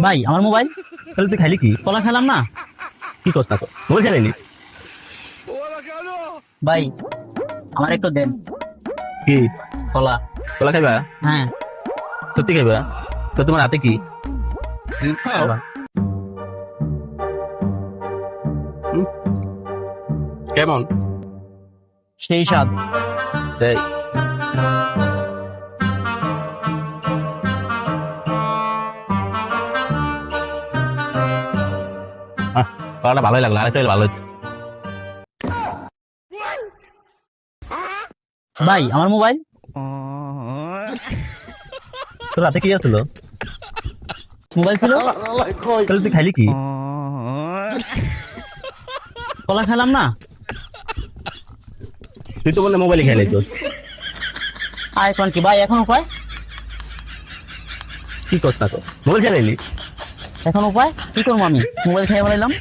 ভাই আমার মোবাইল। তাহলে তুই খাইলি কি? কলা খেলাম না। কি করছ না? মোবাইল খেলাইলি ভাই আমার একটু দেন কি? কলা। কলা খাইবা? হ্যাঁ সত্যি খাইবা? তো তোমার হাতে কি? কেমন? সেই স্বাদ। সেই কলাটা ভালোই লাগলো, আরেকটা ভালো হচ্ছে। ভাই আমার মোবাইল। তোর হাতে কি আসলো? মোবাইল ছিল। তাহলে তুই খাইলি কি? কলা খেলাম না। তুই তো বললে মোবাইলে খেলাই তোর। এখন কি ভাই, এখন উপায়? কি করছ না? মোবাইল খেলাইলি? এখন উপায় কি করবো? আমি মোবাইল খেয়ে বলাইলাম।